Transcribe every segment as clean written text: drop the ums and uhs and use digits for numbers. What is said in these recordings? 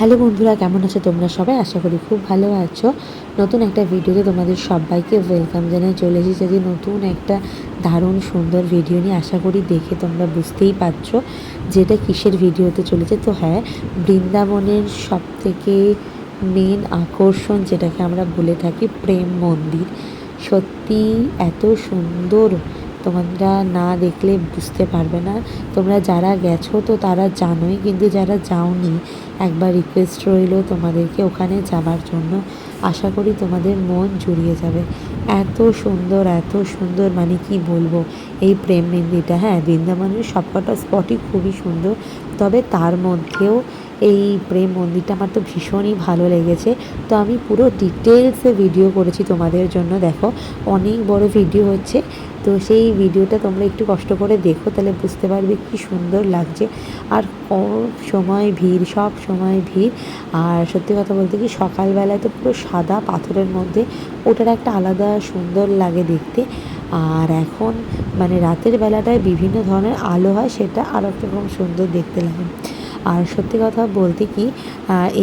Hello বন্ধুরা, কেমন আছো তোমরা সবাই? আশা করি খুব ভালো আছো। নতুন একটা ভিডিওতে তোমাদের সবাইকে ওয়েলকাম জানিয়ে চলে এসেছি। যে নতুন একটা দারুণ সুন্দর ভিডিও নিয়ে আশা করি দেখে তোমরা বুঝতেই পারছো যেটা কিসের ভিডিও হতে চলেছে। তো হ্যাঁ, বৃন্দাবনের সবথেকে মেন আকর্ষণ যেটাকে আমরা বলে থাকি প্রেম মন্দির। সত্যি এত সুন্দর, তোমরা না দেখলে বুঝতে পারবে না। তোমরা যারা গেছো তো তারা জানোই, কিন্তু যারা যাওনি একবার রিকোয়েস্ট রইল তোমাদেরকে ওখানে যাবার জন্য। আশা করি তোমাদের মন জুড়িয়ে যাবে। এত সুন্দর, এত সুন্দর, মানে কি বলবো এই প্রেম মন্দিরটা। হ্যাঁ, বৃন্দাবনের সবকটা স্পটই খুবই সুন্দর, তবে তার মধ্যেও এই প্রেম মন্দিরটা আমার তো ভীষণই ভালো লেগেছে। তো আমি পুরো ডিটেলসে ভিডিও করেছি তোমাদের জন্য। দেখো, অনেক বড় ভিডিও হচ্ছে, তো সেই ভিডিওটা তোমরা একটু কষ্ট করে দেখো, তাহলে বুঝতে পারবে কি সুন্দর লাগছে। আর সময় ভিড়, সব সময় ভিড়। আর সত্যি কথা বলতে কি, সকালবেলায় তো পুরো সাদা পাথরের মধ্যে, ওটার একটা আলাদা সুন্দর লাগে দেখতে। আর এখন মানে রাতের বেলাটায় বিভিন্ন ধরনের আলো হয়, সেটা আরও একরকম সুন্দর দেখতে লাগে। আর সত্যি কথা বলতে কি,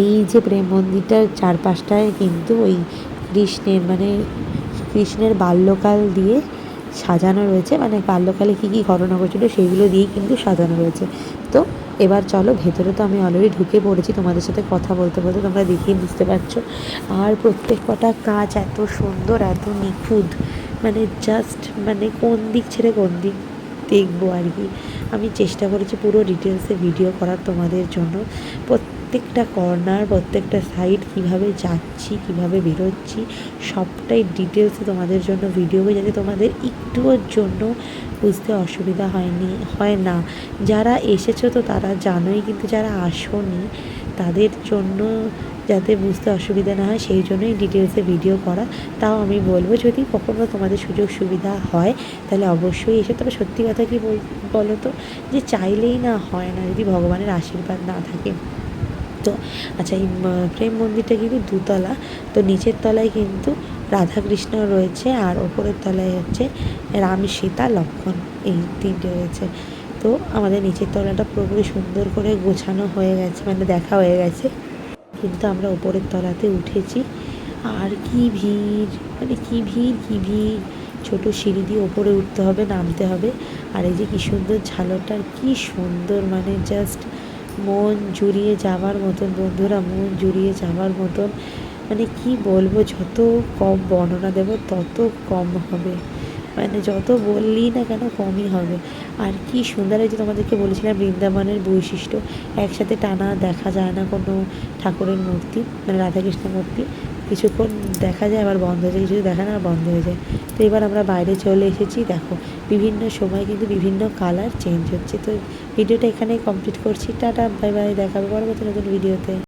এই যে প্রেম মন্দিরটার চারপাশটায় কিন্তু ওই কৃষ্ণের বাল্যকাল দিয়ে সাজানো রয়েছে। মানে বাল্যকালে কী কী ঘটনা ঘটেছিল সেইগুলো দিয়েই কিন্তু সাজানো রয়েছে। তো এবার চলো ভেতরে। তো আমি অলরেডি ঢুকে পড়েছি, তোমাদের সাথে কথা বলতে বলতে তোমরা দেখেই বুঝতে পারছো। আর প্রত্যেক কটা কাজ এত সুন্দর, এত নিখুঁত, মানে জাস্ট মানে কোন দিক ছেড়ে কোন দিক দেখবো আর কি। আমি চেষ্টা করেছি পুরো ডিটেলসে ভিডিও করার তোমাদের জন্য। প্রত্যেকটা কর্নার, প্রত্যেকটা সাইড, কীভাবে যাচ্ছি, কীভাবে বেরোচ্ছি, সবটাই ডিটেলসে তোমাদের জন্য ভিডিও, যাতে তোমাদের একটুর জন্য বুঝতে অসুবিধা হয় না। যারা এসেছো তো তারা জানোই, কিন্তু যারা আসোনি তাদের জন্য যাতে বুঝতে অসুবিধা না হয় সেই জন্যই ডিটেলসে ভিডিও করা। তাও আমি বলবো, যদি কখনো তোমাদের সুযোগ সুবিধা হয় তাহলে অবশ্যই এসে। তবে সত্যি কথা কি বলো তো, যে চাইলেই না হয় না যদি ভগবানের আশীর্বাদ না থাকে। তো আচ্ছা, এই প্রেম মন্দিরটা কিন্তু দুতলা। তো নিচের তলায় কিন্তু রাধাকৃষ্ণ রয়েছে, আর ওপরের তলায় হচ্ছে রাম, সীতা, লক্ষ্মণ, এই তিনটে রয়েছে। তো আমাদের নিচের তলাটা পুরোপুরি সুন্দর করে গোছানো হয়ে গেছে, মানে দেখা হয়ে গেছে। কিন্তু আমরা ওপরের তলাতে উঠেছি, আর কি ভিড়, মানে কি ভিড়, কি ভিড়। ছোটো সিঁড়ি দিয়ে ওপরে উঠতে হবে, নামতে হবে। আর এই যে কী সুন্দর ঝালরটা, কি সুন্দর, মানে জাস্ট মন জুড়িয়ে যাওয়ার মতন বন্ধুরা, মন জুড়িয়ে যাওয়ার মতন। মানে কি বলবো, যত কম বর্ণনা দেবো তত কম হবে, মানে যত বললি না কেন কমই হবে। আর কি সুন্দর, এই যে তোমাদেরকে বলেছিলাম বৃন্দাবনের বৈশিষ্ট্য, একসাথে টানা দেখা যায় না কোনো ঠাকুরের মূর্তি, মানে রাধাকৃষ্ণ মূর্তি। কিছুক্ষণ দেখা যায় আবার বন্ধ হয়ে যায়, কিছু দেখা না বন্ধ হয়ে যায়। তো এবার আমরা বাইরে চলে এসেছি। দেখো, বিভিন্ন সময় কিন্তু বিভিন্ন কালার চেঞ্জ হচ্ছে। তো ভিডিওটা এখানেই কমপ্লিট করছি। টাটা, বাই বাই, দেখাবো পরবর্তী নতুন ভিডিওতে।